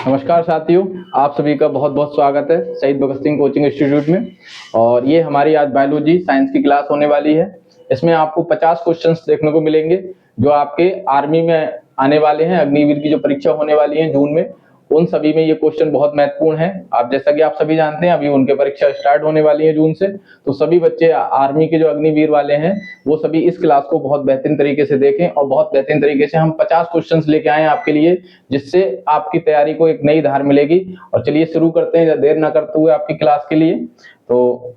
नमस्कार साथियों, आप सभी का बहुत बहुत स्वागत है शहीद भगत सिंह कोचिंग इंस्टीट्यूट में। और ये हमारी आज बायोलॉजी साइंस की क्लास होने वाली है। इसमें आपको 50 क्वेश्चंस देखने को मिलेंगे जो आपके आर्मी में आने वाले हैं। अग्निवीर की जो परीक्षा होने वाली है जून में, उन सभी में ये क्वेश्चन बहुत महत्वपूर्ण है। आप जैसा कि आप सभी जानते हैं, अभी उनके परीक्षा स्टार्ट होने वाली है जून से। तो सभी बच्चे आर्मी के जो अग्निवीर वाले हैं वो सभी इस क्लास को बहुत बेहतरीन तरीके से देखें और बहुत बेहतरीन तरीके से हम 50 क्वेश्चंस लेके आए हैं आपके लिए, जिससे आपकी तैयारी को एक नई धार मिलेगी। और चलिए शुरू करते हैं देर ना करते हुए आपकी क्लास के लिए। तो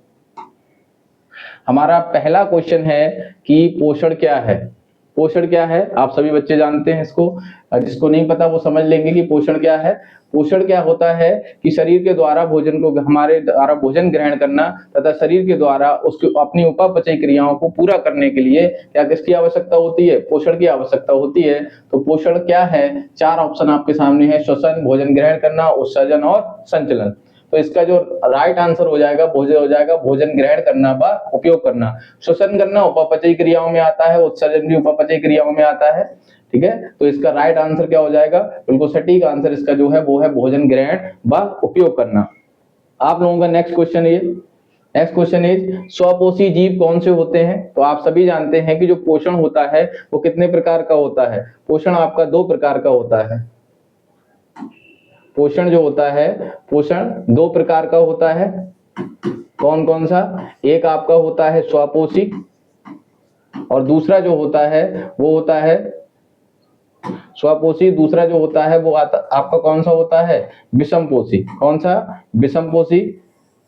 हमारा पहला क्वेश्चन है कि पोषण क्या है। पोषण क्या है आप सभी बच्चे जानते हैं इसको, जिसको नहीं पता वो समझ लेंगे कि पोषण क्या है। पोषण क्या होता है कि शरीर के द्वारा भोजन को, हमारे द्वारा भोजन ग्रहण करना तथा शरीर के द्वारा उसकी अपनी उपापचय क्रियाओं को पूरा करने के लिए क्या किसकी आवश्यकता होती है, पोषण की आवश्यकता होती है। तो पोषण क्या है, 4 ऑप्शन आपके सामने है, श्वसन, भोजन ग्रहण करना, उत्सर्जन और संचलन। तो इसका जो राइट आंसर हो जाएगा भोजन ग्रहण करना व उपयोग करना। श्वसन करना उपापचय क्रियाओं में आता है, उत्सर्जन भी उपापचय क्रियाओं में आता है। ठीक है, तो इसका राइट आंसर क्या हो जाएगा, बिल्कुल सटीक आंसर इसका जो है वो है भोजन ग्रहण व उपयोग करना। आप लोगों का नेक्स्ट क्वेश्चन इज स्वपोषी जीव कौन से होते हैं। तो आप सभी जानते हैं कि जो पोषण होता है वो कितने प्रकार का होता है। पोषण आपका 2 प्रकार का होता है। पोषण जो होता है, पोषण 2 प्रकार का होता है। कौन कौन सा, एक आपका होता है स्वपोषी और दूसरा जो होता है वो होता है स्वपोषी, दूसरा जो होता है वो आपका कौन सा होता है, विषमपोषी। कौन सा, विषमपोषी।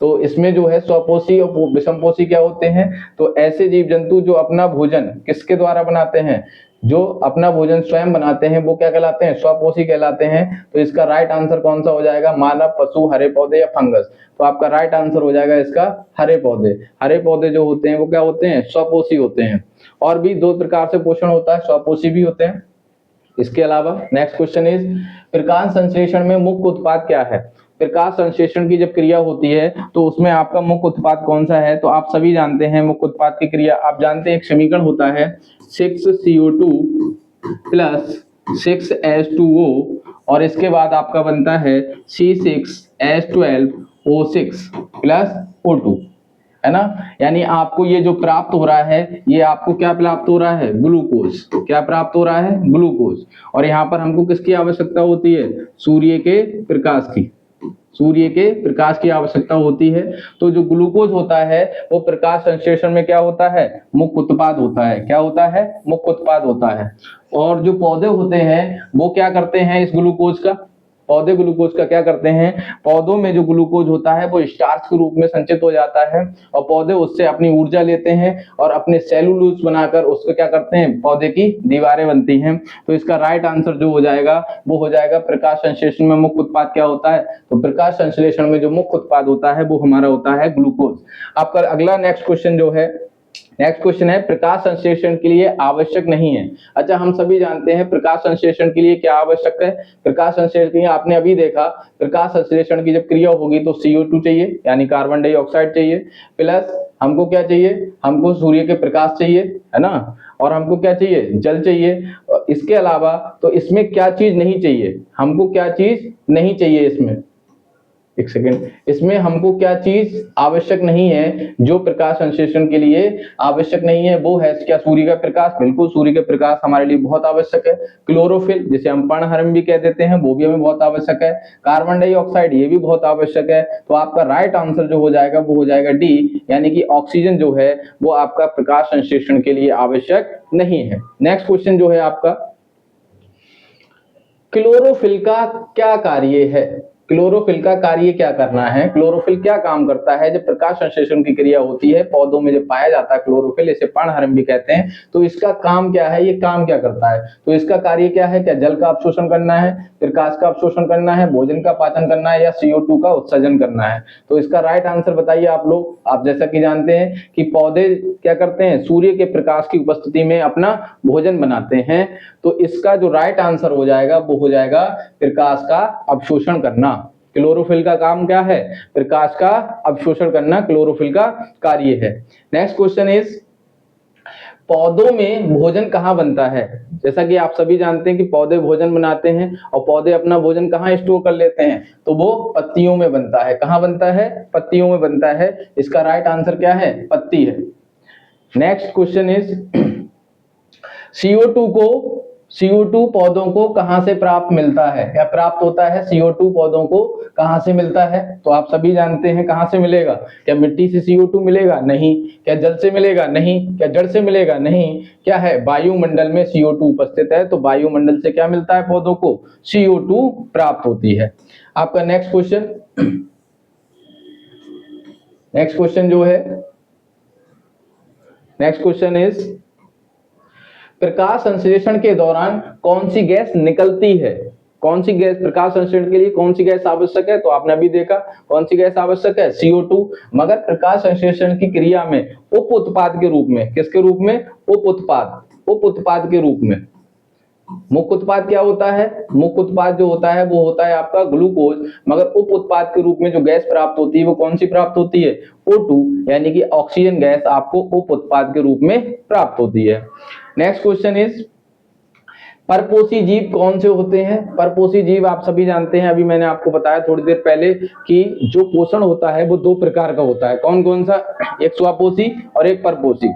तो इसमें जो है स्वपोषी और विषमपोषी क्या होते हैं, तो ऐसे जीव जंतु जो अपना भोजन किसके द्वारा बनाते हैं, जो अपना भोजन स्वयं बनाते हैं वो क्या कहलाते हैं, स्वपोषी कहलाते हैं। तो इसका राइट आंसर कौन सा हो जाएगा, मानव, पशु, हरे पौधे या फंगस। तो आपका राइट आंसर हो जाएगा इसका हरे पौधे। हरे पौधे जो होते हैं वो क्या होते हैं, स्वपोषी होते हैं। और भी 2 प्रकार से पोषण होता है, स्वपोषी भी होते हैं। इसके अलावा नेक्स्ट क्वेश्चन इज प्रकाश संश्लेषण में मुख्य उत्पाद क्या है। प्रकाश संश्लेषण की जब क्रिया होती है तो उसमें आपका मुख्य उत्पाद कौन सा है। तो आप सभी जानते हैं मुख्य उत्पाद की क्रिया, आप जानते हैं एक समीकरण होता है 6CO2 प्लस 6H2O और इसके बाद आपका बनता है C6H12O6 प्लस O2, है ना। यानी आपको ये जो प्राप्त हो रहा है, ये आपको क्या प्राप्त हो रहा है, ग्लूकोज। क्या प्राप्त हो रहा है, ग्लूकोज। और यहाँ पर हमको किसकी आवश्यकता होती है, सूर्य के प्रकाश की। सूर्य के प्रकाश की आवश्यकता होती है। तो जो ग्लूकोज होता है वो प्रकाश संश्लेषण में क्या होता है, मुख्य उत्पाद होता है। क्या होता है, मुख्य उत्पाद होता है। और जो पौधे होते हैं वो क्या करते हैं इस ग्लूकोज का, पौधे ग्लूकोज का क्या करते हैं, पौधों में जो ग्लूकोज होता है वो स्टार्च के रूप में संचित हो जाता है और पौधे उससे अपनी ऊर्जा लेते हैं और अपने सेलुलोज बनाकर उसको क्या करते हैं, पौधे की दीवारें बनती हैं। तो इसका राइट आंसर जो हो जाएगा वो हो जाएगा प्रकाश संश्लेषण में मुख्य उत्पाद क्या होता है, तो प्रकाश संश्लेषण में जो मुख्य उत्पाद होता है वो हमारा होता है ग्लूकोज। आपका अगला नेक्स्ट क्वेश्चन जो है, नेक्स्ट क्वेश्चन है प्रकाश संश्लेषण के लिए आवश्यक नहीं है। अच्छा, हम सभी जानते हैं प्रकाश संश्लेषण के लिए क्या आवश्यक है। प्रकाश संश्लेषण के लिए आपने अभी देखा, प्रकाश संश्लेषण की जब क्रिया होगी तो CO2 चाहिए यानी कार्बन डाइऑक्साइड चाहिए, प्लस हमको क्या चाहिए, हमको सूर्य के प्रकाश चाहिए, है ना। और हमको क्या चाहिए, जल चाहिए। इसके अलावा तो इसमें क्या चीज नहीं चाहिए, हमको क्या चीज नहीं चाहिए इसमें, एक सेकेंड, इसमें हमको क्या चीज आवश्यक नहीं है, जो प्रकाश संश्लेषण के लिए आवश्यक नहीं है वो है क्या, सूर्य का प्रकाश। बिल्कुल, सूर्य का प्रकाश हमारे लिए बहुत आवश्यक है। क्लोरोफिल जिसे हम पर्णहरम भी कह देते हैं वो भी हमें बहुत आवश्यक है। कार्बन डाइऑक्साइड ये भी बहुत आवश्यक है। तो आपका राइट आंसर जो हो जाएगा वो हो जाएगा डी, यानी कि ऑक्सीजन जो है वो आपका प्रकाश संश्लेषण के लिए आवश्यक नहीं है। नेक्स्ट क्वेश्चन जो है आपका, क्लोरोफिल का क्या कार्य है। क्लोरोफिल का कार्य क्या करना है, क्लोरोफिल क्या काम करता है। जब प्रकाश संश्लेषण की क्रिया होती है पौधों में जब पाया जाता है क्लोरोफिल, इसे पर्णहरम भी कहते हैं, तो इसका काम क्या है, ये काम क्या करता है। तो इसका कार्य क्या है, क्या जल का अवशोषण करना है, प्रकाश का अवशोषण करना है, भोजन का पाचन करना है या CO2 का उत्सर्जन करना है। तो इसका राइट आंसर बताइए आप लोग। आप जैसा कि जानते हैं कि पौधे क्या करते हैं, सूर्य के प्रकाश की उपस्थिति में अपना भोजन बनाते हैं। तो इसका जो राइट आंसर हो जाएगा वो हो जाएगा प्रकाश का अवशोषण करना। क्लोरोफिल का काम क्या है, प्रकाश का अवशोषण करना क्लोरोफिल का कार्य है। नेक्स्ट क्वेश्चन इज पौधों में भोजन कहाँ बनता है? जैसा कि आप सभी जानते हैं कि पौधे भोजन बनाते हैं और पौधे अपना भोजन कहाँ स्टोर कर लेते हैं, तो वो पत्तियों में बनता है। कहाँ बनता है? पत्तियों में बनता है। इसका राइट आंसर क्या है? पत्ती है। नेक्स्ट क्वेश्चन इज CO2 पौधों को कहां से प्राप्त मिलता है या प्राप्त होता है? CO2 पौधों को कहां से मिलता है? तो आप सभी जानते हैं कहां से मिलेगा। क्या मिट्टी से CO2 मिलेगा? नहीं। क्या जल से मिलेगा? नहीं। क्या जड़ से मिलेगा? नहीं। क्या है? वायुमंडल में CO2 उपस्थित है, तो वायुमंडल से क्या मिलता है पौधों को? CO2 प्राप्त होती है। आपका नेक्स्ट क्वेश्चन जो है, नेक्स्ट क्वेश्चन इज प्रकाश संश्लेषण के दौरान कौन सी गैस निकलती है? कौन सी गैस प्रकाश संश्लेषण के लिए कौन सी गैस आवश्यक है? तो आपने अभी देखा कौन सी गैस आवश्यक है? CO2। मगर प्रकाश संश्लेषण की क्रिया में उप उत्पाद के रूप में, किसके रूप में? उप उत्पाद के रूप में। मुख्य उत्पाद क्या होता है? मुख्य उत्पाद जो होता है वो होता है आपका ग्लूकोज, मगर उप उत्पाद के रूप में जो गैस प्राप्त होती है वो कौन सी प्राप्त होती है? O2, यानी कि ऑक्सीजन गैस आपको उप उत्पाद के रूप में प्राप्त होती है। नेक्स्ट क्वेश्चन इज परपोषी जीव कौन से होते हैं? परपोषी जीव आप सभी जानते हैं, अभी मैंने आपको बताया थोड़ी देर पहले कि जो पोषण होता है वो दो प्रकार का होता है। कौन कौन सा? एक स्वपोषी और एक परपोषी।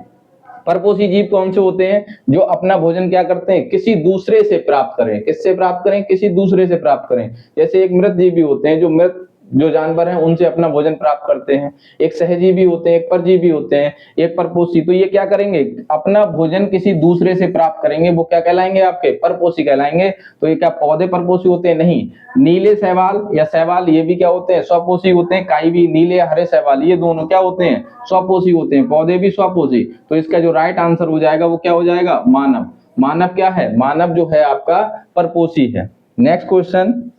परपोषी जीव कौन से होते हैं? जो अपना भोजन क्या करते हैं? किसी दूसरे से प्राप्त करें। किससे प्राप्त करें? किसी दूसरे से प्राप्त करें। जैसे एक मृत जीवी होते हैं, जो मृत जो जानवर हैं उनसे अपना भोजन प्राप्त करते हैं। एक सहजीवी होते हैं, एक परजीवी होते हैं, एक परपोषी। तो ये क्या करेंगे? अपना भोजन किसी दूसरे से प्राप्त करेंगे, वो क्या कहलाएंगे? आपके परपोषी कहलाएंगे। तो ये क्या पौधे परपोषी होते हैं? नहीं। नीले शैवाल या शैवाल ये भी क्या होते हैं? स्वपोषी होते हैं। काई भी, नीले या हरे शैवाल, ये दोनों क्या होते हैं? स्वपोषी होते हैं। पौधे भी स्वपोषी। तो इसका जो राइट आंसर हो जाएगा वो क्या हो जाएगा? मानव। मानव क्या है? मानव जो है आपका परपोषी है। नेक्स्ट क्वेश्चन,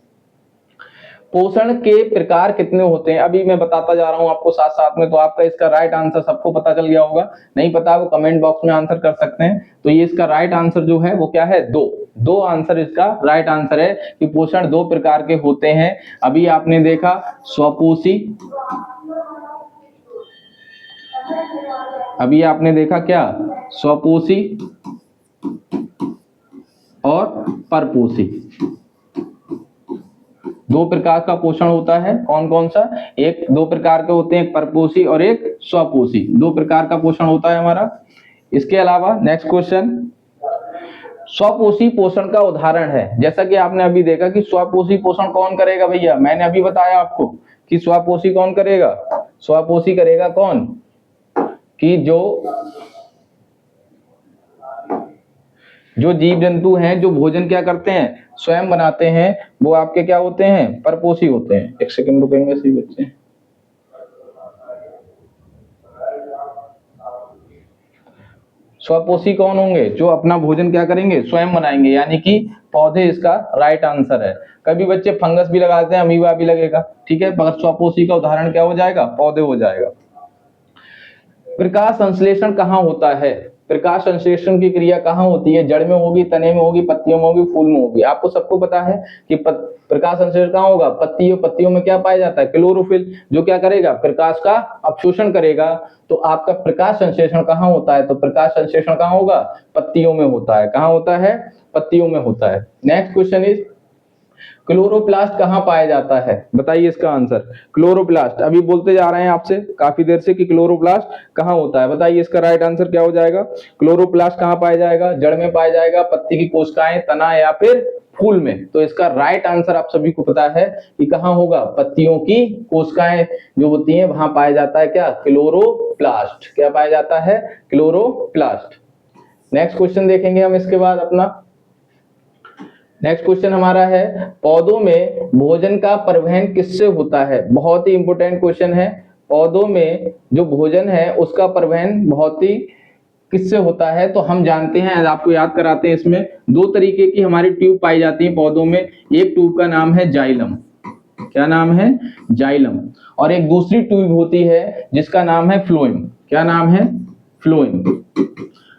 पोषण के प्रकार कितने होते हैं? अभी मैं बताता जा रहा हूं आपको साथ साथ में, तो आपका इसका राइट आंसर सबको पता चल गया होगा। नहीं पता वो कमेंट बॉक्स में आंसर कर सकते हैं। तो ये इसका राइट आंसर जो है वो क्या है? दो आंसर इसका राइट आंसर है कि पोषण दो प्रकार के होते हैं। अभी आपने देखा स्वपोषी, अभी आपने देखा क्या? स्वपोषी और परपोषी। दो प्रकार का पोषण होता है। कौन कौन सा? एक दो प्रकार के होते हैं, एक परपोषी और एक स्वपोषी। दो प्रकार का पोषण होता है हमारा। इसके अलावा नेक्स्ट क्वेश्चन, स्वपोषी पोषण का उदाहरण है। जैसा कि आपने अभी देखा कि स्वपोषी पोषण कौन करेगा भैया, मैंने अभी बताया आपको कि स्वपोषी कौन करेगा? स्वपोषी करेगा कौन? कि जो जीव जंतु हैं जो भोजन क्या करते हैं? स्वयं बनाते हैं, वो आपके क्या होते हैं? परपोषी होते हैं। एक सेकंड रुकेंगे सही बच्चे। स्वपोषी कौन होंगे? जो अपना भोजन क्या करेंगे? स्वयं बनाएंगे, यानी कि पौधे इसका राइट आंसर है। कभी बच्चे फंगस भी लगाते हैं, अमीबा भी लगेगा, ठीक है, मगर स्वपोषी का उदाहरण क्या हो जाएगा? पौधे हो जाएगा। प्रकाश संश्लेषण कहाँ होता है? प्रकाश संश्लेषण की क्रिया कहाँ होती है? जड़ में होगी, तने में होगी, पत्तियों में होगी, फूल में होगी। आपको सबको पता है कि प्रकाश संश्लेषण कहाँ होगा? पत्तियों में क्या पाया जाता है? क्लोरोफिल, जो क्या करेगा? प्रकाश का अवशोषण करेगा। तो आपका प्रकाश संश्लेषण कहाँ होता है? तो प्रकाश संश्लेषण कहाँ होगा? पत्तियों में होता है। कहाँ होता है? पत्तियों में होता है। नेक्स्ट क्वेश्चन इज क्लोरोप्लास्ट कहाँ पाया जाता है? बताइए इसका आंसर। क्लोरोप्लास्ट, अभी बोलते जा रहे हैं आपसे काफी देर से कि क्लोरोप्लास्ट कहाँ होता है। बताइए इसका राइट आंसर क्या हो जाएगा? क्लोरोप्लास्ट कहाँ पाया जाएगा? जड़ में पाया जाएगा, पत्ती की कोशिकाएं, तना या फिर फूल में। तो इसका राइट आंसर आप सभी को पता है कि कहाँ होगा? पत्तियों की कोशिकाएं जो होती हैं वहां पाया जाता है क्या? क्लोरोप्लास्ट। क्या पाया जाता है? क्लोरोप्लास्ट। नेक्स्ट क्वेश्चन देखेंगे हम इसके बाद अपना। नेक्स्ट क्वेश्चन हमारा है, पौधों में भोजन का परिवहन किससे होता है? बहुत ही इंपॉर्टेंट क्वेश्चन है। पौधों में जो भोजन है उसका परिवहन बहुत ही किससे होता है? तो हम जानते हैं, आपको याद कराते हैं, इसमें दो तरीके की हमारी ट्यूब पाई जाती है पौधों में। एक ट्यूब का नाम है जाइलम। क्या नाम है? जाइलम। और एक दूसरी ट्यूब होती है जिसका नाम है फ्लोएम। क्या नाम है? फ्लोएम।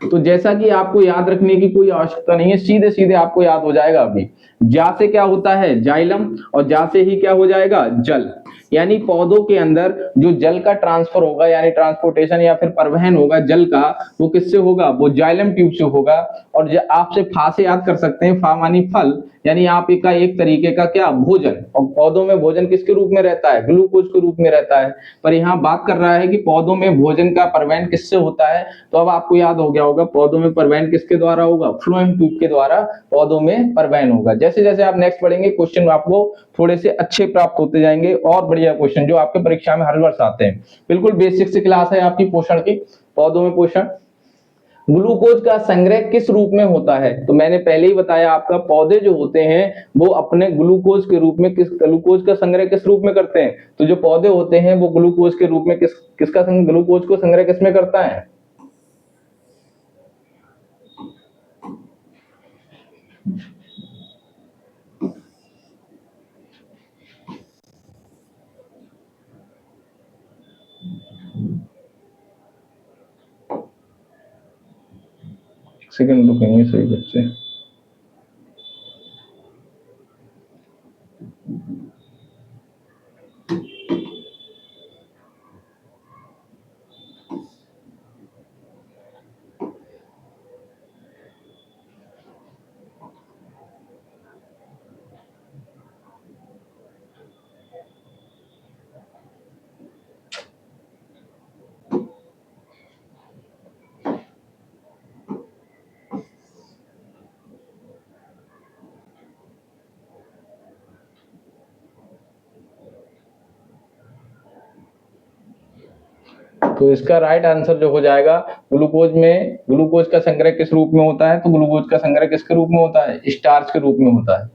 तो जैसा कि आपको याद रखने की कोई आवश्यकता नहीं है, सीधे सीधे आपको याद हो जाएगा। अभी जा से क्या होता है जाइलम, और जा से ही क्या हो जाएगा जल। यानी पौधों के अंदर जो जल का ट्रांसफर होगा, यानी ट्रांसपोर्टेशन या फिर परिवहन होगा जल का, वो किससे होगा, वो जाइलम ट्यूब से होगा। और आपसे फा से याद कर सकते हैं, फा मानी फल, यानी आप का एक तरीके का क्या भोजन। और पौधों में भोजन किसके रूप में रहता है, ग्लूकोज के रूप में रहता है। पर यहाँ बात कर रहा है कि पौधों में भोजन का परिवहन किससे होता है, तो अब आपको याद हो गया होगा पौधों में परिवहन किसके द्वारा होगा, फ्लोएम ट्यूब के द्वारा पौधों में परिवहन होगा। जैसे जैसे आप नेक्स्ट पढ़ेंगे क्वेश्चन आपको थोड़े से अच्छे प्राप्त होते जाएंगे, और बढ़िया क्वेश्चन जो आपके परीक्षा में हर वर्ष आते हैं। बिल्कुल बेसिक सी क्लास है आपकी पोषण की, पौधों में पोषण। ग्लूकोज का संग्रह किस रूप में होता है, तो मैंने पहले ही बताया आपका, पौधे जो होते हैं वो अपने ग्लूकोज के रूप में ग्लूकोज का संग्रह किस रूप में करते हैं, तो जो पौधे होते हैं वो ग्लूकोज के रूप में ग्लूकोज को संग्रह किसमें करता है, सेकंड रुकेंगे सही बच्चे। तो इसका राइट आंसर जो हो जाएगा, ग्लूकोज का संग्रह किस रूप में होता है, तो ग्लूकोज का संग्रह किसके रूप में होता है, स्टार्च के रूप में होता है।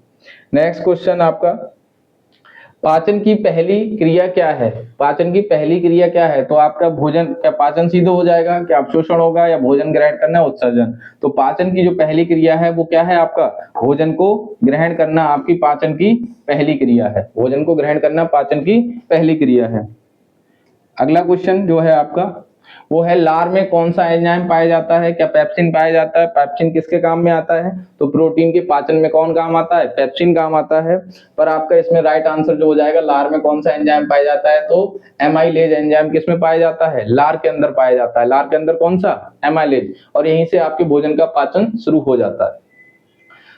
नेक्स्ट क्वेश्चन आपका, पाचन की पहली क्रिया क्या है, पाचन की पहली क्रिया क्या है, तो आपका भोजन, क्या पाचन सीधे हो जाएगा, क्या अवशोषण होगा, या भोजन ग्रहण करना, उत्सर्जन। तो पाचन की जो पहली क्रिया है वो क्या है आपका, भोजन को ग्रहण करना आपकी पाचन की पहली क्रिया है, भोजन को ग्रहण करना पाचन की पहली क्रिया है। अगला क्वेश्चन जो है आपका वो है, लार में कौन सा एंजाइम पाया जाता है, क्या पेप्सिन पाया जाता है, पेप्सिन किसके काम में आता है, तो प्रोटीन के पाचन में कौन काम आता है, पेप्सिन काम आता है। पर आपका इसमें राइट आंसर जो हो जाएगा, लार में कौन सा एंजाइम पाया जाता है, तो एमाइलेज एंजाइम किसमें पाया जाता है, लार के अंदर पाया जाता है। लार के अंदर कौन सा, एमाइलेज, और यहीं से आपके भोजन का पाचन शुरू हो जाता है।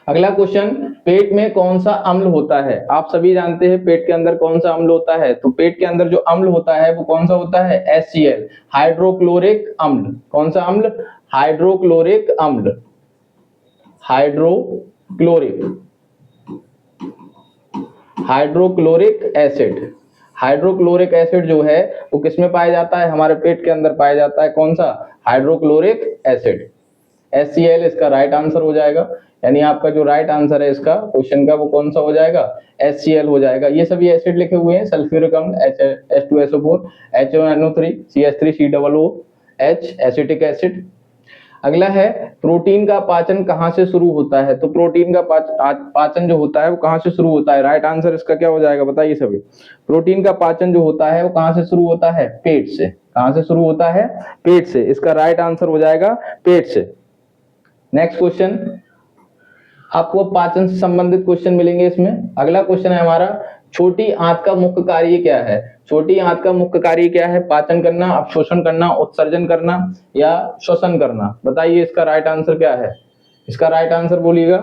अगला क्वेश्चन, पेट में कौन सा अम्ल होता है, आप सभी जानते हैं पेट के अंदर कौन सा अम्ल होता है, तो पेट के अंदर जो अम्ल होता है वो कौन सा होता है, HCl, हाइड्रोक्लोरिक अम्ल। कौन सा अम्ल, हाइड्रोक्लोरिक अम्ल, हाइड्रोक्लोरिक एसिड। हाइड्रोक्लोरिक एसिड जो है वो किसमें पाया जाता है, हमारे पेट के अंदर पाया जाता है, कौन सा, हाइड्रोक्लोरिक एसिड, HCl इसका राइट आंसर हो जाएगा। यानी आपका जो राइट आंसर है इसका क्वेश्चन का वो कौन सा हो जाएगा, HCl हो जाएगा। ये सभी एसिड लिखे हुए हैं, सल्फ्यूरिक अम्ल H2SO4, HNO3, CH3 COOH, acetic acid. अगला है, प्रोटीन का पाचन कहां से शुरू होता है, तो प्रोटीन का पाचन जो होता है वो कहां से शुरू होता है, राइट आंसर इसका क्या हो जाएगा, बताइए सभी। प्रोटीन का पाचन जो होता है वो कहां से शुरू होता है, पेट से। कहां से शुरू होता है, पेट से, इसका राइट आंसर हो जाएगा पेट से। नेक्स्ट क्वेश्चन, आपको पाचन से संबंधित क्वेश्चन मिलेंगे इसमें। अगला क्वेश्चन है हमारा, छोटी आंत का मुख्य कार्य क्या है, छोटी आंत का मुख्य कार्य क्या है, पाचन करना, अवशोषण करना, उत्सर्जन करना, या श्वसन करना। बताइए इसका राइट आंसर क्या है, इसका राइट आंसर बोलिएगा,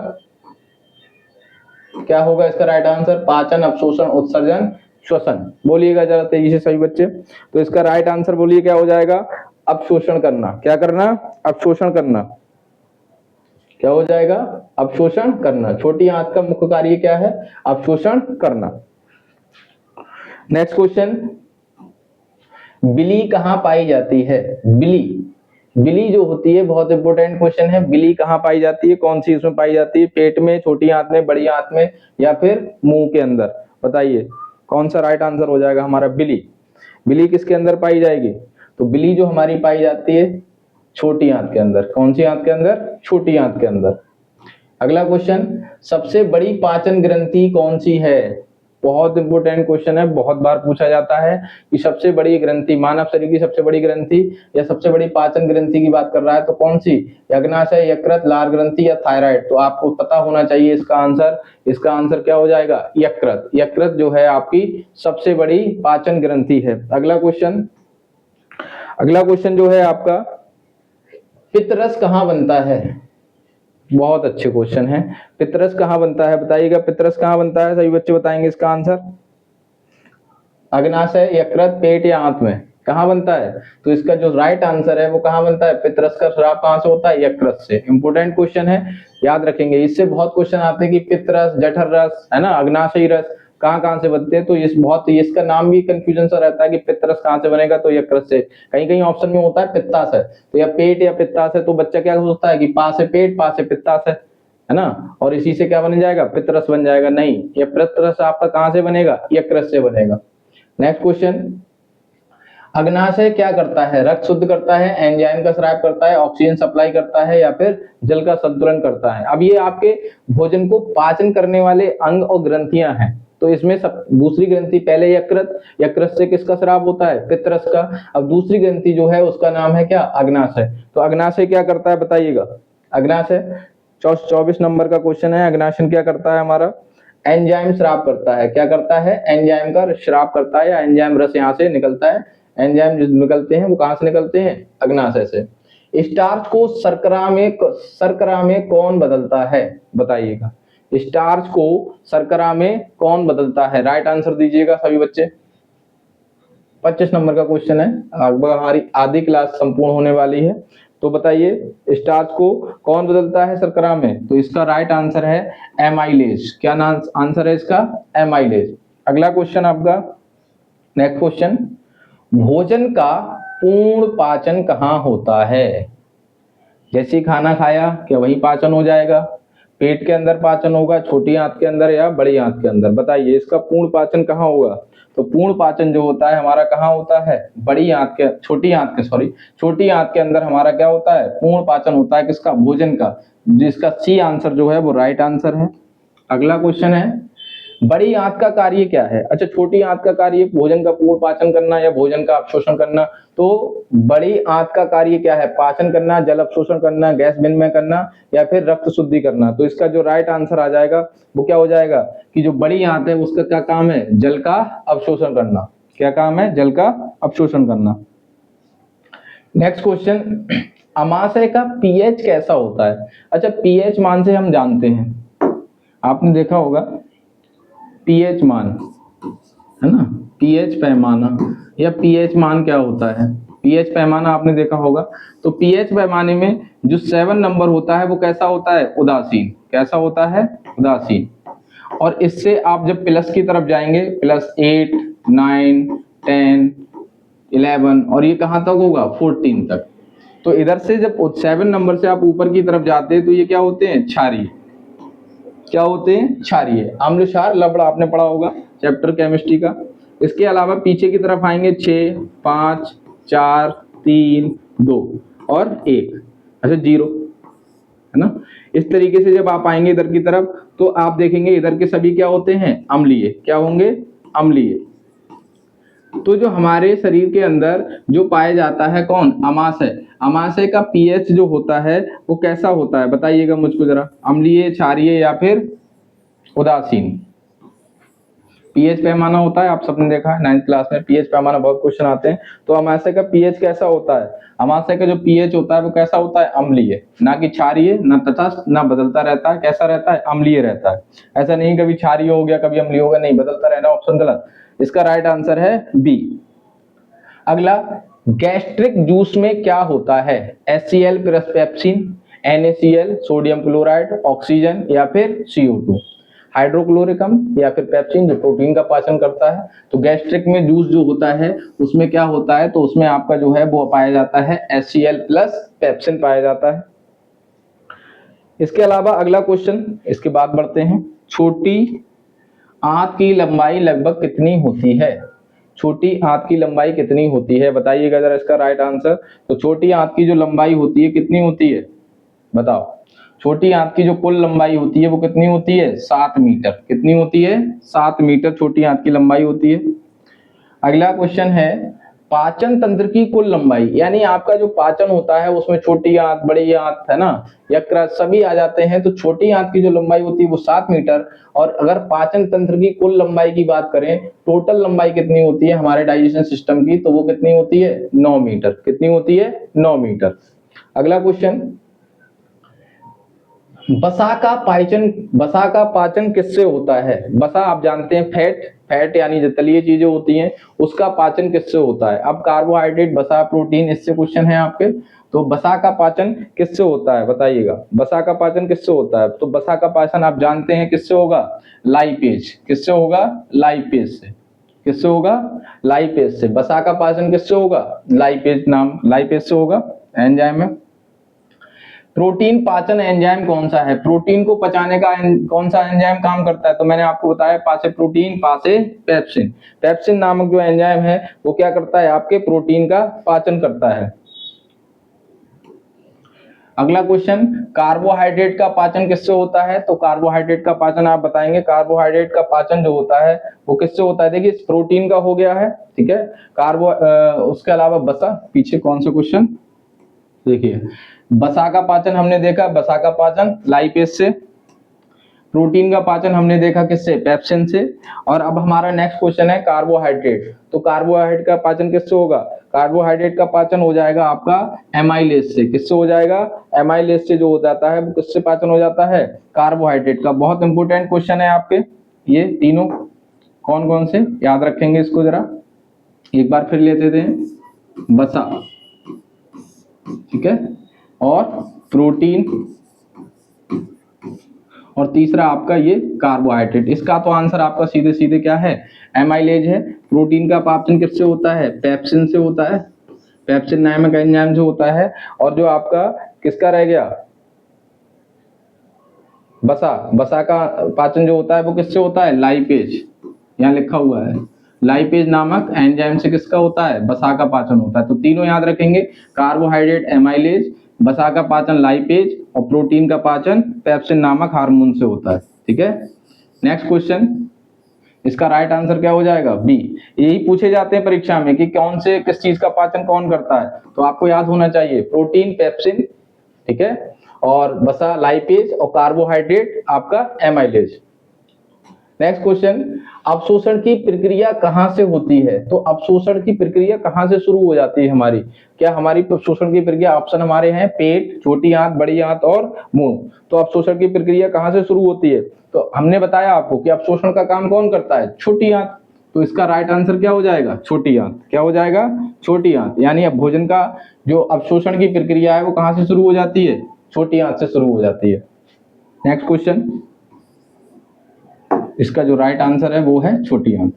क्या होगा इसका राइट आंसर, पाचन, अवशोषण, उत्सर्जन, श्वसन। बोलिएगा जरा तेजी से सभी बच्चे। तो इसका राइट आंसर बोलिए क्या हो जाएगा, अवशोषण करना। क्या करना, अवशोषण करना। क्या हो जाएगा, अवशोषण करना। छोटी आंत का मुख्य कार्य क्या है, अवशोषण करना। नेक्स्ट क्वेश्चन, बिली कहां पाई जाती है, बिली जो होती है, बहुत इंपॉर्टेंट क्वेश्चन है, बिली कहां पाई जाती है, कौन सी इसमें पाई जाती है, पेट में, छोटी आंत में, बड़ी आंत में, या फिर मुंह के अंदर। बताइए कौन सा राइट आंसर हो जाएगा हमारा, बिली किसके अंदर पाई जाएगी, तो बिली जो हमारी पाई जाती है छोटी आंत के अंदर। कौन सी आंत के अंदर, छोटी आंत के अंदर। अगला क्वेश्चन, सबसे बड़ी पाचन ग्रंथि कौन सी है, बहुत इंपॉर्टेंट क्वेश्चन है, बहुत बार पूछा जाता है कि सबसे बड़ी ग्रंथि, मानव शरीर की सबसे बड़ी ग्रंथि या सबसे बड़ी पाचन ग्रंथि की बात कर रहा है तो कौन सी, अग्नाशय, यकृत, लार ग्रंथि या थायराइड। तो आपको पता होना चाहिए इसका आंसर, इसका आंसर क्या हो जाएगा, यकृत। यकृत जो है आपकी सबसे बड़ी पाचन ग्रंथि है। अगला क्वेश्चन, अगला क्वेश्चन जो है आपका, पित्तरस कहाँ बनता है। बहुत अच्छे क्वेश्चन है। पित्तरस कहाँ बनता है बताइएगा, पित्तरस कहाँ बनता है, सभी बच्चे बताएंगे इसका आंसर। अग्नाशय, यकृत, पेट या आंत में कहाँ बनता है। तो इसका जो राइट आंसर है वो कहाँ बनता है, पित्तरस का स्राव कहाँ से होता है, यकृत से। इंपोर्टेंट क्वेश्चन है, याद रखेंगे। इससे बहुत क्वेश्चन आते हैं कि पित्तरस, जठर रस, है ना, अग्नाशयी रस कहाँ कहाँ से बनते हैं। तो इस बहुत, इसका नाम भी कंफ्यूजन सा रहता है कि पित्तरस कहाँ से बनेगा, तो यकृत से। कहीं कहीं ऑप्शन में होता है पित्ताशय, तो या पेट या पित्ताशय, तो बच्चा क्या सोचता है कि पा से पेट, पा से पित्ताशय, है ना, और इसी से क्या बन जाएगा, पित्तरस बन जाएगा। नहीं, ये पित्तरस आपका कहाँ से बनेगा, यकृत से बनेगा। नेक्स्ट क्वेश्चन, अग्नाशय क्या करता है, रक्त शुद्ध करता है, एंजाइम का स्राव करता है, ऑक्सीजन सप्लाई करता है या फिर जल का संतुलन करता है। अब ये आपके भोजन को पाचन करने वाले अंग और ग्रंथियां हैं। तो इसमें सब, दूसरी ग्रंथि पहले यकृत, यकृत से किसका स्राव होता है, पित्तरस का। अब दूसरी ग्रंथि जो है उसका नाम है क्या, अग्नाशय। तो अग्नाशय क्या करता है बताइएगा, अग्नाशय 24 नंबर का क्वेश्चन है। अग्नाशय क्या करता है हमारा, एंजाइम स्राव करता है। क्या करता है, एंजाइम का स्राव करता है, या एंजाइम रस यहाँ से निकलता है। एंजाइम जो निकलते हैं वो कहाँ से निकलते हैं, अग्नाशय से। स्टार्च को शर्करा में कौन बदलता है बताइएगा, स्टार्च को शर्करा में कौन बदलता है। राइट आंसर दीजिएगा सभी बच्चे। 25 नंबर का क्वेश्चन है, हमारी आधी क्लास संपूर्ण होने वाली है। तो बताइए, स्टार्च को कौन बदलता है शर्करा में। तो इसका राइट आंसर है एमाइलेज। क्या नाम आंसर है इसका, एमाइलेज। अगला क्वेश्चन आपका, नेक्स्ट क्वेश्चन, भोजन का पूर्ण पाचन कहाँ होता है। जैसे ही खाना खाया क्या वही पाचन हो जाएगा, पेट के अंदर पाचन होगा, छोटी आंत के अंदर या बड़ी आंत के अंदर। बताइए इसका पूर्ण पाचन कहाँ होगा। तो पूर्ण पाचन जो होता है हमारा कहाँ होता है, बड़ी आंत के, छोटी आंत के अंदर हमारा क्या होता है, पूर्ण पाचन होता है। किसका, भोजन का। जिसका सी आंसर जो है वो राइट आंसर है। अगला क्वेश्चन है, बड़ी आंत का कार्य क्या है। अच्छा, छोटी आंत का कार्य भोजन का पूर्ण पाचन करना या भोजन का अवशोषण करना। तो बड़ी आंत का कार्य क्या है, पाचन करना, जल अवशोषण करना, गैस विनिमय करना या फिर रक्त शुद्धि करना। तो इसका जो राइट आंसर आ जाएगा वो क्या हो जाएगा कि जो बड़ी आंत है उसका क्या काम है, जल का अवशोषण करना। क्या काम है, जल का अवशोषण करना। नेक्स्ट क्वेश्चन, अमाशय का पीएच कैसा होता है। अच्छा, पीएच मान से हम जानते हैं, आपने देखा होगा पीएच मान, है ना, पीएच पैमाना या पीएच मान क्या होता है, पीएच पैमाना आपने देखा होगा। तो पीएच पैमाने में जो 7 नंबर होता है वो कैसा होता है, उदासीन। कैसा होता है, उदासीन। और इससे आप जब प्लस की तरफ जाएंगे, +8, 9, 10, 11 और ये कहां तक होगा, 14 तक। तो इधर से जब 7 नंबर से आप ऊपर की तरफ जाते हैं तो ये क्या होते हैं, क्षारीय। क्या होते हैं, क्षारीय। अम्ल, क्षार, लवण आपने पढ़ा होगा चैप्टर केमिस्ट्री का। इसके अलावा पीछे की तरफ आएंगे 6, 5, 4, 3, 2 और 1, अच्छा 0, है ना। इस तरीके से जब आप आएंगे इधर की तरफ तो आप देखेंगे इधर के सभी क्या होते हैं, अम्लीय। क्या होंगे, अम्लीय। तो जो हमारे शरीर के अंदर जो पाया जाता है कौन, अमाशय। अमाशय का पीएच जो होता है वो कैसा होता है बताइएगा मुझको जरा, अम्लीय, क्षारीय या फिर उदासीन। पीएच पैमाना होता है, आप सबने देखा है 9th क्लास में पीएच पैमाना बहुत क्वेश्चन आते हैं। तो अमाशय का पीएच कैसा होता है, अमाशय का जो पीएच होता है वो कैसा होता है, अम्लीय। ना कि क्षारीय, ना तटस्थ, ना बदलता रहता है। कैसा रहता है, अम्लीय रहता है। ऐसा नहीं कभी क्षारीय हो गया कभी अम्लीय हो गया, नहीं, बदलता रहना। ऑप्शन गलत। इसका राइट आंसर है बी। अगला, गैस्ट्रिक जूस में क्या होता है, HCl plus pepsin, NaCl, sodium chloride, oxygen या फिर CO2। हाइड्रोक्लोरिकम या फिर पेप्सिन जो प्रोटीन का पाचन करता है। तो गैस्ट्रिक में जूस जो होता है उसमें क्या होता है, तो उसमें आपका जो है वो पाया जाता है HCl प्लस पेप्सिन पाया जाता है। इसके अलावा अगला क्वेश्चन, इसके बाद बढ़ते हैं, छोटी आंत की लंबाई लगभग कितनी होती है। छोटी आंत की लंबाई कितनी होती है बताइएगा जरा इसका राइट आंसर। तो छोटी आंत की जो लंबाई होती है कितनी होती है बताओ। छोटी आंत की जो कुल लंबाई होती है वो कितनी होती है? 7 मीटर। कितनी होती है? 7 मीटर छोटी आंत की लंबाई होती है। अगला क्वेश्चन है पाचन तंत्र की कुल लंबाई, यानी आपका जो पाचन होता है उसमें छोटी आंत, बड़ी आंत है ना, यकृत सभी आ जाते हैं। तो छोटी आंत की जो लंबाई होती है वो 7 मीटर, और अगर पाचन तंत्र की कुल लंबाई की बात करें, टोटल लंबाई कितनी होती है हमारे डाइजेशन सिस्टम की, तो वो कितनी होती है? 9 मीटर। कितनी होती है? 9 मीटर। अगला क्वेश्चन, वसा का पाचन किससे होता है? वसा आप जानते हैं फैट यानी जो तलीय चीजें होती हैं उसका पाचन किससे होता है? अब कार्बोहाइड्रेट, वसा, प्रोटीन, इससे क्वेश्चन है आपके। तो वसा का पाचन किससे होता है बताइएगा? वसा का पाचन किससे होता है? तो वसा का पाचन आप जानते हैं किससे होगा? लाइपेज। किससे होगा? लाइपेज से। किससे होगा? लाइपेज से। वसा का पाचन किससे होगा? लाइपेज से होगा, एंजाइम है। प्रोटीन पाचन एंजाइम कौन सा है? प्रोटीन को पचाने का कौन सा एंजाइम काम करता है? तो मैंने आपको बताया पासे प्रोटीन, पासे पेप्सिन। पेप्सिन नामक जो एंजाइम है वो क्या करता है? आपके प्रोटीन का पाचन करता है। अगला क्वेश्चन, कार्बोहाइड्रेट का पाचन किससे होता है? तो कार्बोहाइड्रेट का पाचन आप बताएंगे। कार्बोहाइड्रेट का पाचन जो होता है वो किससे होता है? देखिए प्रोटीन का हो गया है, ठीक है। उसके अलावा वसा, पीछे कौन सा क्वेश्चन देखिए, वसा का पाचन हमने देखा, वसा का पाचन लाइपेज से। प्रोटीन का पाचन हमने देखा किससे? पेप्सिन से। और अब हमारा नेक्स्ट क्वेश्चन है कार्बोहाइड्रेट। तो कार्बोहाइड्रेट का पाचन किससे होगा? कार्बोहाइड्रेट का पाचन हो जाएगा आपका एमाइलेज से। किससे हो जाएगा? एमाइलेज से जो हो जाता है वो किससे पाचन हो जाता है? कार्बोहाइड्रेट का। बहुत इंपोर्टेंट क्वेश्चन है आपके ये तीनों। कौन कौन से याद रखेंगे इसको जरा एक बार फिर लेते थे। वसा, ठीक है, और प्रोटीन, और तीसरा आपका ये कार्बोहाइड्रेट। इसका तो आंसर आपका सीधे सीधे क्या है? एमाइलेज है। प्रोटीन का पाचन किससे होता है? पेप्सिन से होता है, पेप्सिन नामक एंजाइम से होता है। और जो आपका किसका रह गया? वसा का पाचन जो होता है वो किससे होता है? लाइपेज, यहाँ लिखा हुआ है लाइपेज नामक एंजाइम से किसका होता है? वसा का पाचन होता है। तो तीनों याद रखेंगे, कार्बोहाइड्रेट एमाइलेज, वसा का पाचन लाइपेज, और प्रोटीन का पाचन पेप्सिन नामक हार्मोन से होता है, ठीक है। नेक्स्ट क्वेश्चन, इसका राइट आंसर क्या हो जाएगा? बी। यही पूछे जाते हैं परीक्षा में कि कौन से किस चीज का पाचन कौन करता है, तो आपको याद होना चाहिए प्रोटीन पेप्सिन, ठीक है, और वसा लाइपेज, और कार्बोहाइड्रेट आपका एमाइलेज। नेक्स्ट क्वेश्चन, अवशोषण की प्रक्रिया कहां से होती है? तो अवशोषण की प्रक्रिया कहां से शुरू हो जाती है हमारी? क्या हमारी अवशोषण की प्रक्रिया, ऑप्शन हमारे हैं पेट, छोटी आंत, बड़ी आंत और मुंह। तो अवशोषण की प्रक्रिया कहां से शुरू होती है? तो हमने बताया आपको कि अवशोषण का काम कौन करता है? छोटी आंत। तो इसका राइट आंसर क्या हो जाएगा? छोटी आंत। क्या हो जाएगा? छोटी आंत। यानी अब भोजन का जो अवशोषण की प्रक्रिया है वो कहां से शुरू हो जाती है? छोटी आंत से शुरू हो जाती है। नेक्स्ट क्वेश्चन, इसका जो राइट आंसर है वो है छोटी आंत।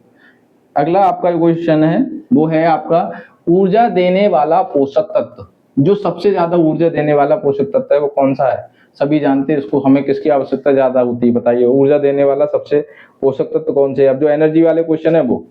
अगला आपका क्वेश्चन है वो है आपका ऊर्जा देने वाला पोषक तत्व। जो सबसे ज्यादा ऊर्जा देने वाला पोषक तत्व है वो कौन सा है? सभी जानते हैं इसको, हमें किसकी आवश्यकता ज्यादा होती है बताइए? ऊर्जा देने वाला सबसे पोषक तत्व कौन से है? अब जो एनर्जी वाले क्वेश्चन है वो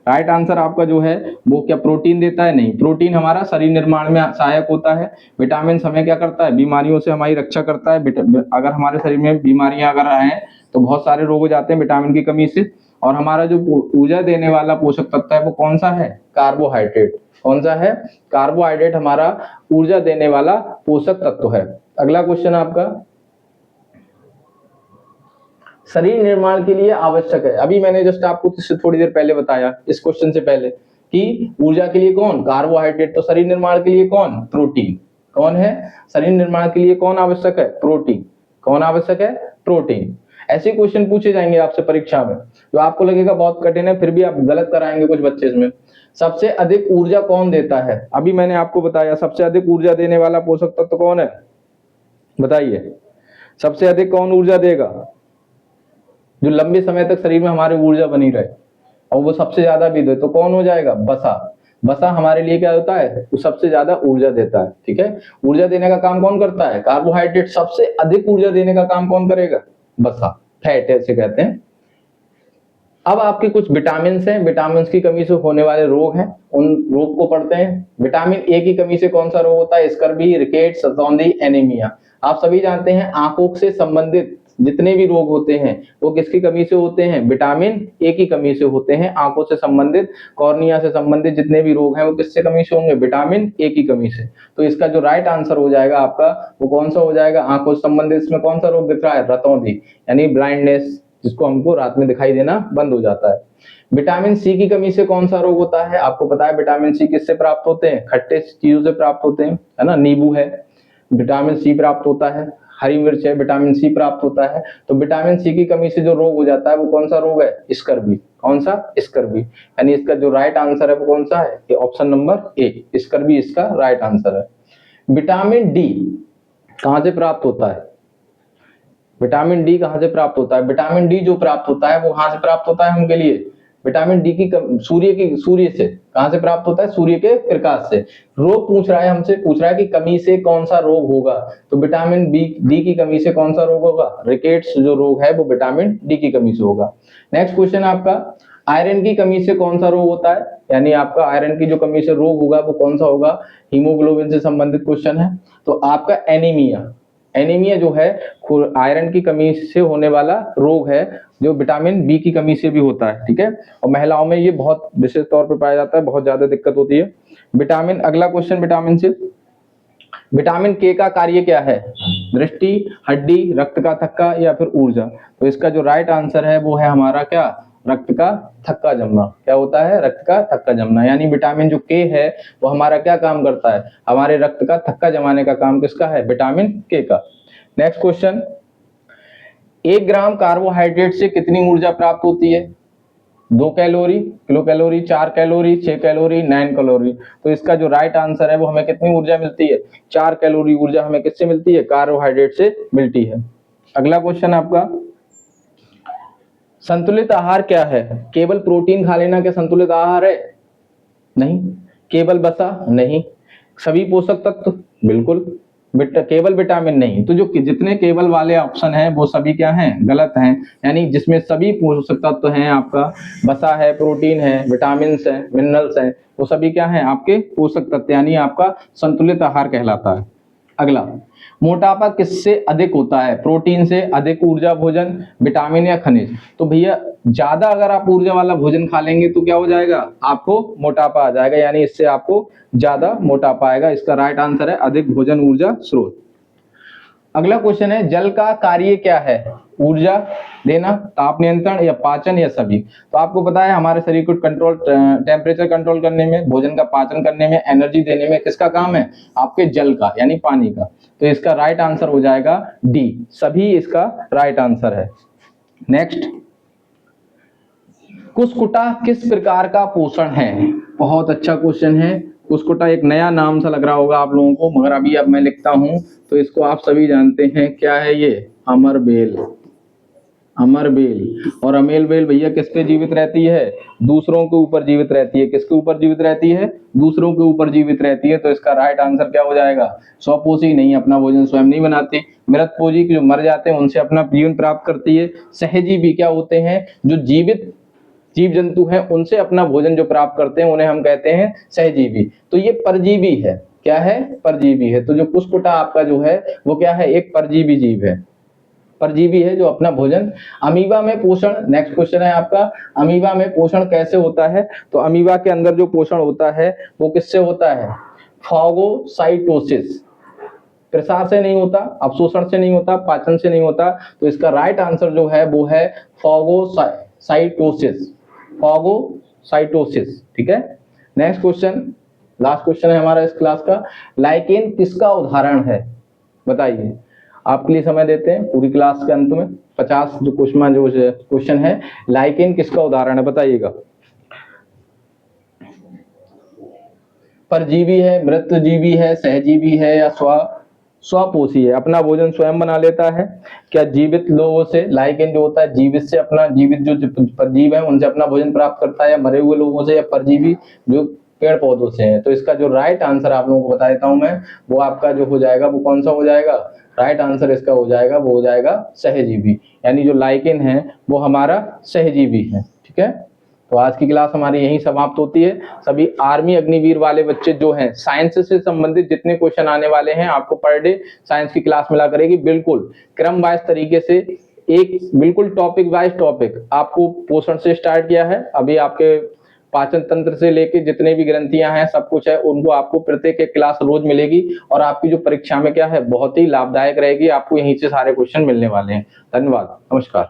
राइट आंसर आपका जो है वो क्या प्रोटीन देता है? नहीं, प्रोटीन हमारा शरीर निर्माण में सहायक होता है। विटामिन हमें क्या करता है? बीमारियों से हमारी रक्षा करता है। अगर हमारे शरीर में बीमारियां अगर आए तो बहुत सारे रोग हो जाते हैं विटामिन की कमी से। और हमारा जो ऊर्जा देने वाला पोषक तत्व है वो कौन सा है? कार्बोहाइड्रेट। कौन सा है? कार्बोहाइड्रेट हमारा ऊर्जा देने वाला पोषक तत्व है। अगला क्वेश्चन आपका, शरीर निर्माण के लिए आवश्यक है। अभी मैंने जस्ट आपको थोड़ी देर पहले बताया इस क्वेश्चन से पहले कि ऊर्जा के लिए कौन? कार्बोहाइड्रेट। तो शरीर निर्माण के लिए कौन? प्रोटीन। कौन है? शरीर निर्माण के लिए कौन आवश्यक है? प्रोटीन। कौन आवश्यक है? प्रोटीन। ऐसे क्वेश्चन पूछे जाएंगे आपसे परीक्षा में जो आपको लगेगा बहुत कठिन है, फिर भी आप गलत कराएंगे कुछ बच्चे इसमें। सबसे अधिक ऊर्जा कौन देता है? अभी मैंने आपको बताया सबसे अधिक ऊर्जा देने वाला पोषक तत्व कौन है? बताइए, सबसे अधिक कौन ऊर्जा देगा? जो लंबे समय तक शरीर में हमारे ऊर्जा बनी रहे और वो सबसे ज्यादा भी दे, तो कौन हो जाएगा? वसा। वसा हमारे लिए क्या होता है? वो सबसे ज्यादा ऊर्जा देता है, ठीक है। ऊर्जा देने का काम कौन करता है? कार्बोहाइड्रेट। सबसे अधिक ऊर्जा देने का काम कौन करेगा? वसा। फैट ऐसे कहते हैं। अब आपके कुछ विटामिन हैं, विटामिन की कमी से होने वाले रोग हैं, उन रोग को पढ़ते हैं। विटामिन ए की कमी से कौन सा रोग होता है? स्कर्वी, रिकेट्स, सतौंधी, एनीमिया। आप सभी जानते हैं आंखों से संबंधित जितने भी रोग होते हैं वो किसकी कमी से होते हैं? विटामिन ए की कमी से होते हैं। आंखों से संबंधित, कॉर्निया से संबंधित जितने भी रोग हैं वो किससे कमी से होंगे? विटामिन ए की कमी से। तो इसका जो राइट आंसर हो जाएगा आपका वो कौन सा हो जाएगा? आंखों से संबंधित इसमें कौन सा रोग दिख रहा है? रतौंधी, यानी ब्लाइंडनेस, जिसको हमको रात में दिखाई देना बंद हो जाता है। विटामिन सी की कमी से कौन सा रोग होता है? आपको पता है विटामिन सी किससे प्राप्त होते हैं? खट्टे चीजों से प्राप्त होते हैं, है ना। नींबू है, विटामिन सी प्राप्त होता है। हरी मिर्च है, विटामिन सी प्राप्त होता है। तो विटामिन सी की कमी से जो रोग हो जाता है वो कौन सा रोग है? स्कर्वी। कौन सा? स्कर्वी। यानी इसका जो राइट आंसर है वो कौन सा है? ये ऑप्शन नंबर ए, स्कर्वी इसका राइट आंसर है। विटामिन डी कहां से प्राप्त होता है? विटामिन डी कहां से प्राप्त होता है? विटामिन डी जो प्राप्त होता है वो कहां से प्राप्त होता है हमके लिए? विटामिन डी की सूर्य से कहां से प्राप्त होता है? सूर्य के प्रकाश से। रोग पूछ रहा है हमसे, पूछ रहा है कि कमी से कौन सा रोग होगा, तो विटामिन डी की कमी से कौन सा रोग होगा? रिकेट्स जो रोग है वो विटामिन डी की कमी से होगा। नेक्स्ट क्वेश्चन आपका, आयरन की कमी से कौन सा रोग होता है? यानी आपका आयरन की जो कमी से रोग होगा वो कौन सा होगा? हीमोग्लोबिन से संबंधित क्वेश्चन है। तो आपका एनीमिया, एनीमिया जो है आयरन की कमी से होने वाला रोग है, जो विटामिन बी की कमी से भी होता है, ठीक है। और महिलाओं में ये बहुत विशेष तौर पर पाया जाता है, बहुत ज्यादा दिक्कत होती है। विटामिन, अगला क्वेश्चन विटामिन से, विटामिन के का कार्य क्या है? दृष्टि, हड्डी, रक्त का थक्का या फिर ऊर्जा? तो इसका जो राइट आंसर है वो है हमारा क्या? रक्त का थक्का जमना। क्या होता है? रक्त का थक्का जमना। यानी विटामिन जो के है वो हमारा क्या काम करता है? हमारे रक्त का थक्का जमाने का काम किसका है? विटामिन के का। नेक्स्ट क्वेश्चन, 1 ग्राम कार्बोहाइड्रेट से कितनी ऊर्जा प्राप्त होती है? 2 calorie, kilo calorie, 4 calorie, 6 calorie, 9 calorie. तो इसका जो राइट आंसर है वो हमें कितनी ऊर्जा मिलती है? 4 कैलोरी ऊर्जा हमें किससे मिलती है? कार्बोहाइड्रेट से मिलती है। अगला क्वेश्चन आपका, संतुलित आहार क्या है? केवल प्रोटीन खा लेना क्या संतुलित आहार है? नहीं। केवल वसा? नहीं। सभी पोषक तत्व? बिल्कुल। केवल विटामिन? नहीं। तो जो जितने केवल वाले ऑप्शन हैं वो सभी क्या हैं? गलत हैं। यानी जिसमें सभी पोषक तत्व हैं, आपका वसा है, प्रोटीन है, विटामिन है, मिनरल्स हैं, वो सभी क्या हैं? आपके पोषक तत्व, यानी आपका संतुलित आहार कहलाता है। अगला, मोटापा किससे अधिक होता है? प्रोटीन से अधिक, ऊर्जा भोजन, विटामिन या खनिज? तो भैया ज्यादा अगर आप ऊर्जा वाला भोजन खा लेंगे तो क्या हो जाएगा? आपको मोटापा आ जाएगा, यानी इससे आपको ज्यादा मोटापा आएगा। इसका राइट आंसर है अधिक भोजन ऊर्जा स्रोत। अगला क्वेश्चन है, जल का कार्य क्या है? ऊर्जा देना, ताप नियंत्रण या पाचन या सभी? तो आपको पता है हमारे शरीर को कंट्रोल, टेम्परेचर कंट्रोल करने में, भोजन का पाचन करने में, एनर्जी देने में किसका काम है? आपके जल का, यानी पानी का। तो इसका राइट आंसर हो जाएगा डी, सभी इसका राइट आंसर है। नेक्स्ट, कुस्कुटा किस प्रकार का पोषण है? बहुत अच्छा क्वेश्चन है। कुस्कुटा एक नया नाम सा लग रहा होगा आप लोगों को, मगर अभी अब मैं लिखता हूं तो इसको आप सभी जानते हैं। क्या है ये? अमरबेल। अमरबेल। और अमेलबेल भैया किस पे जीवित रहती है? दूसरों के ऊपर जीवित रहती है। किसके ऊपर जीवित रहती है? दूसरों के ऊपर जीवित रहती है। तो इसका राइट आंसर क्या हो जाएगा? स्वपोषी नहीं, अपना भोजन स्वयं नहीं बनाती। मृतपोषी जो मर जाते हैं उनसे अपना जीवन प्राप्त करती है। सहजीवी क्या होते हैं? जो जीवित जीव जंतु हैं उनसे अपना भोजन जो प्राप्त करते हैं उन्हें हम कहते हैं सहजीवी। तो ये परजीवी है। क्या है? परजीवी है। तो जो कुस्कुटा आपका जो है वो क्या है? एक परजीवी जीव है, परजीवी है जो अपना भोजन। अमीबा में पोषण, नेक्स्ट क्वेश्चन है आपका, अमीबा में पोषण कैसे होता है? तो अमीबा के अंदर जो पोषण होता है वो किससे होता है? फागोसाइटोसिस। प्रसार से नहीं होता, अवशोषण से नहीं होता, पाचन से नहीं होता। तो इसका राइट आंसर जो है वो है फागोसाइटोसिस। फागोसाइटोसिस, ठीक है। नेक्स्ट क्वेश्चन, लास्ट क्वेश्चन है हमारा इस क्लास का, लाइकेन किसका उदाहरण है? बताइए। आपके लिए समय देते हैं पूरी क्लास के अंत में। 50 जो क्वेश्चन है, लाइकेन किसका उदाहरण है? बताइएगा। परजीवी है, मृतजीवी है, सहजीवी है या स्वपोषी है? अपना भोजन स्वयं बना लेता है। क्या जीवित लोगों से, लाइकेन जो होता है जीवित से अपना, जीवित जो परजीव है उनसे अपना भोजन प्राप्त करता है, या मरे हुए लोगों से, या परजीवी जो पेड़ पौधों से है? तो इसका जो राइट आंसर आप लोगों को बता देता हूं मैं, वो आपका जो हो जाएगा वो कौन सा हो जाएगा? राइट आंसर इसका हो जाएगा, वो हो जाएगा सहजीवी, यानी जो लाइकेन है वो हमारा सहजीवी है। ठीक है, तो आज की क्लास हमारी यहीं समाप्त होती है। सभी आर्मी अग्निवीर वाले बच्चे जो हैं, साइंस से संबंधित जितने क्वेश्चन आने वाले हैं आपको पर डे साइंस की क्लास मिला करेगी, बिल्कुल क्रम वाइज तरीके से, एक बिल्कुल टॉपिक वाइज टॉपिक। आपको पोषण से स्टार्ट किया है, अभी आपके पाचन तंत्र से लेके जितने भी ग्रंथियां हैं सब कुछ है, उनको आपको प्रत्येक एक क्लास रोज मिलेगी और आपकी जो परीक्षा में क्या है बहुत ही लाभदायक रहेगी। आपको यहीं से सारे क्वेश्चन मिलने वाले हैं। धन्यवाद, नमस्कार।